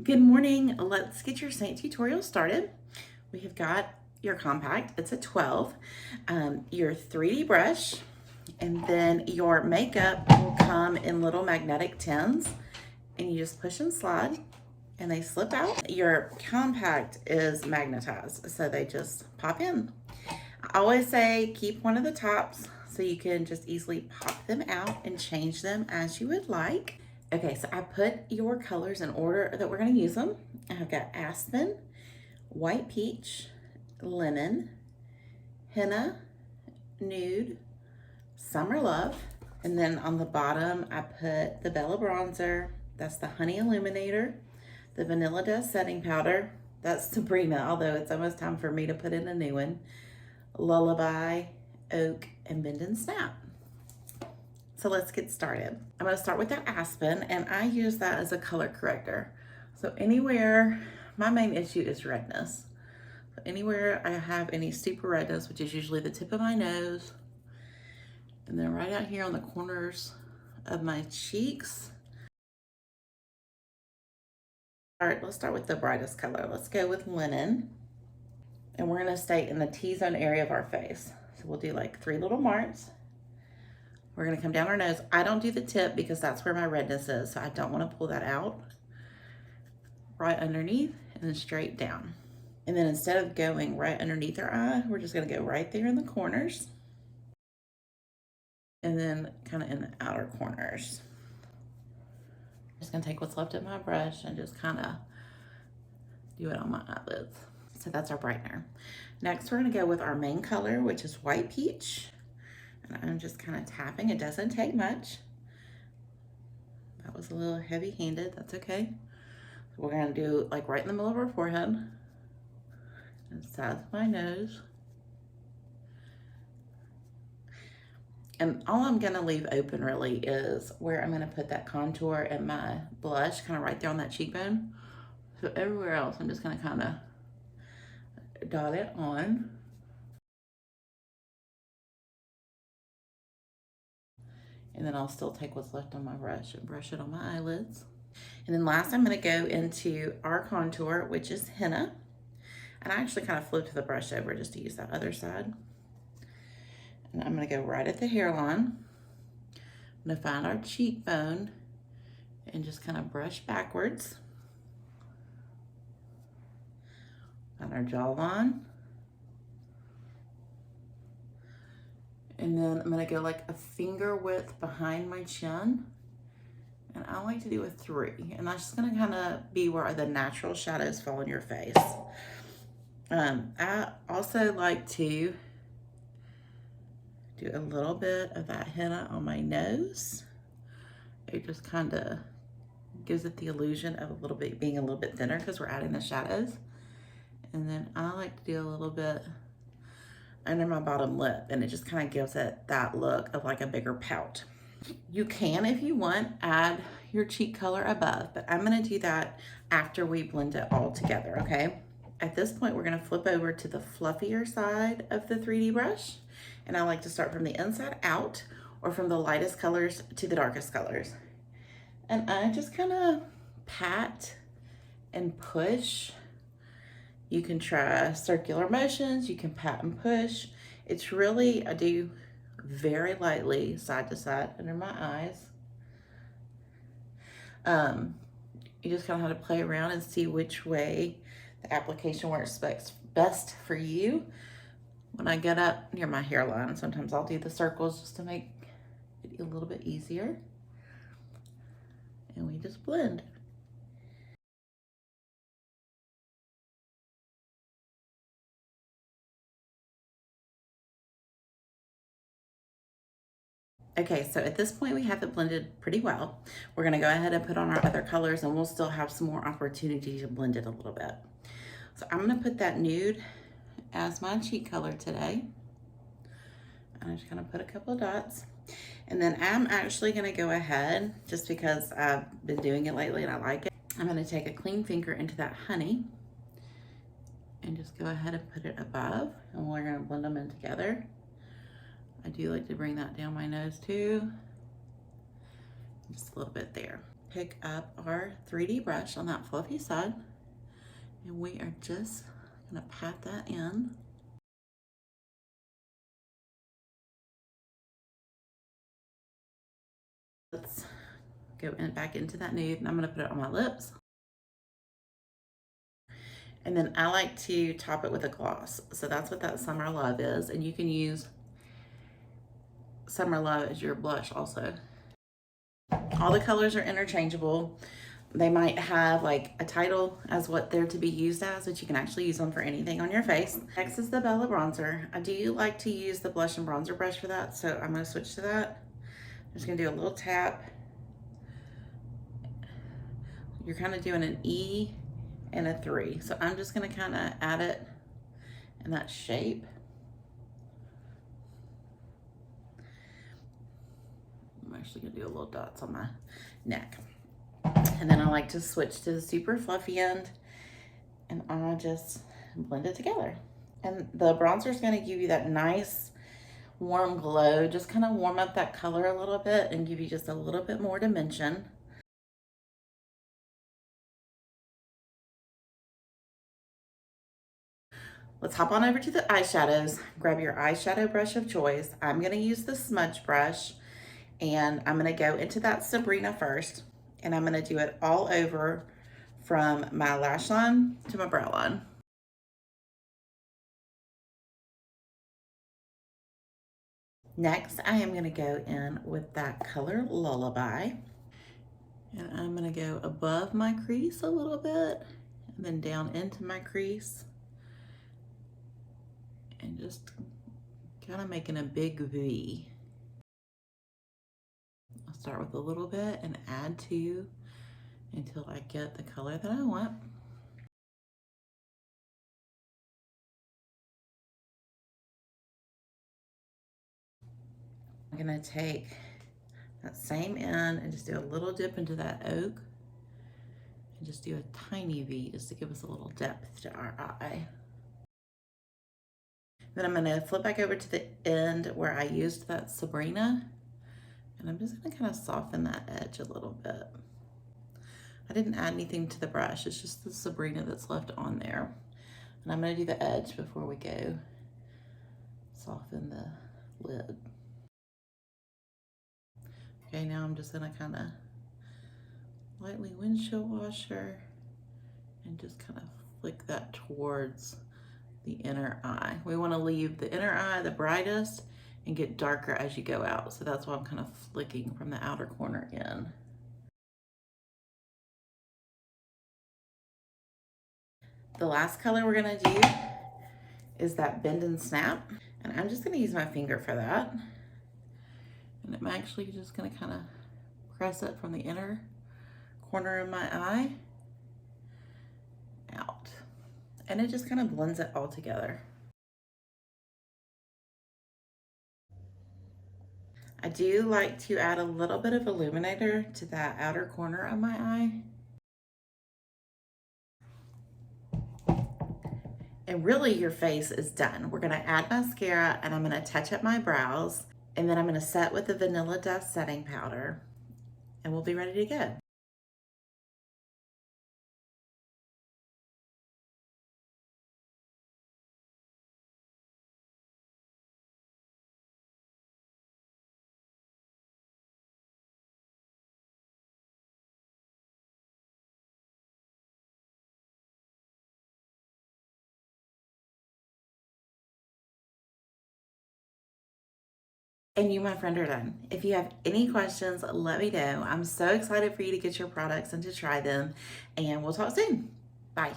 Good morning. Let's get your Seint tutorial started. We have got your compact. It's a 12, your 3D brush, and then your makeup will come in little magnetic tins, and you just push and slide, and they slip out. Your compact is magnetized, so they just pop in. I always say keep one of the tops so you can just easily pop them out and change them as you would like. Okay, so I put your colors in order that we're going to use them. I've got Aspen, White Peach, Lemon, Henna, Nude, Summer Love, and then on the bottom I put the Bella Bronzer, that's the Honey Illuminator, the Vanilla Dust Setting Powder, that's Sabrina, although it's almost time for me to put in a new one, Lullaby, Oak, and Bend and Snap. So let's get started. I'm going to start with that Aspen, and I use that as a color corrector. So anywhere, my main issue is redness. So anywhere I have any super redness, which is usually the tip of my nose, and then right out here on the corners of my cheeks. All right, let's start with the brightest color. Let's go with Linen. And we're going to stay in the T-zone area of our face. So we'll do like 3 little marks. We're gonna come down our nose. I don't do the tip because that's where my redness is, so I don't wanna pull that out. Right underneath and then straight down. And then instead of going right underneath our eye, we're just gonna go right there in the corners. And then kind of in the outer corners. I'm just gonna take what's left of my brush and just kind of do it on my eyelids. So that's our brightener. Next, we're gonna go with our main color, which is White Peach. And I'm just kind of tapping. It doesn't take much. That was a little heavy-handed. That's okay. So we're going to do like right in the middle of our forehead and sides of my nose. And all I'm going to leave open really is where I'm going to put that contour and my blush, kind of right there on that cheekbone. So everywhere else, I'm just going to kind of dot it on. And then I'll still take what's left on my brush and brush it on my eyelids. And then last, I'm gonna go into our contour, which is Henna. And I actually kind of flipped the brush over just to use that other side. And I'm gonna go right at the hairline. I'm gonna find our cheekbone and just kind of brush backwards. Find our jawline. And then I'm gonna go like a finger width behind my chin. And I like to do a 3. And that's just gonna kind of be where the natural shadows fall on your face. I also like to do a little bit of that henna on my nose. It just kind of gives it the illusion of being a little bit thinner because we're adding the shadows. And then I like to do a little bit under my bottom lip, and it just kind of gives it that look of like a bigger pout. You can, if you want, add your cheek color above, but I'm gonna do that after we blend it all together, okay? At this point, we're gonna flip over to the fluffier side of the 3D brush, and I like to start from the inside out or from the lightest colors to the darkest colors. And I just kind of pat and push. You can try circular motions, you can pat and push. It's really, I do very lightly side to side under my eyes. You just kind of have to play around and see which way the application works best for you. When I get up near my hairline, sometimes I'll do the circles just to make it a little bit easier. And we just blend. Okay, so at this point we have it blended pretty well. We're gonna go ahead and put on our other colors, and we'll still have some more opportunity to blend it a little bit. So I'm gonna put that nude as my cheek color today. I'm just gonna put a couple of dots. And then I'm actually gonna go ahead, just because I've been doing it lately and I like it, I'm gonna take a clean finger into that honey and just go ahead and put it above, and we're gonna blend them in together. I do like to bring that down my nose too. Just a little bit there. pick up our 3D brush on that fluffy side, and we are just gonna pat that in. Let's go back into that nude, and I'm gonna put it on my lips. And then I like to top it with a gloss. So that's what that Summer Love is. And you can use Summer Love as your blush also. All the colors are interchangeable. They might have like a title as what they're to be used as, but you can actually use them for anything on your face. Next is the Bella bronzer. I do like to use the blush and bronzer brush for that, so I'm gonna switch to that. I'm just gonna do a little tap. You're kind of doing an E and a 3. So I'm just gonna kind of add it in that shape. I'm actually gonna do a little dots on my neck. And then I like to switch to the super fluffy end, and I just blend it together. And the bronzer is gonna give you that nice warm glow, just kind of warm up that color a little bit and give you just a little bit more dimension. Let's hop on over to the eyeshadows. Grab your eyeshadow brush of choice. I'm gonna use the smudge brush, and I'm gonna go into that Sabrina first, and I'm gonna do it all over from my lash line to my brow line. Next, I am gonna go in with that color Lullaby, and I'm gonna go above my crease a little bit, and then down into my crease, and just kind of making a big V. I'll start with a little bit and add to until I get the color that I want. I'm gonna take that same end and just do a little dip into that oak and just do a tiny V just to give us a little depth to our eye. Then I'm gonna flip back over to the end where I used that Sabrina, and I'm just gonna kind of soften that edge a little bit. I didn't add anything to the brush, it's just the Sabrina that's left on there. And I'm gonna do the edge before we go soften the lid. Okay, now I'm just gonna kind of lightly windshield washer and just kind of flick that towards the inner eye. We want to leave the inner eye the brightest and get darker as you go out. So that's why I'm kind of flicking from the outer corner in. The last color we're gonna do is that Bend and Snap. And I'm just gonna use my finger for that. And I'm actually just gonna kind of press it from the inner corner of my eye out. And it just kind of blends it all together. I do like to add a little bit of illuminator to that outer corner of my eye. And really your face is done. We're gonna add mascara, and I'm gonna touch up my brows, and then I'm gonna set with the Vanilla Dust setting powder, and we'll be ready to go. And you, my friend, are done. If you have any questions, let me know. I'm so excited for you to get your products and to try them, and we'll talk soon. Bye.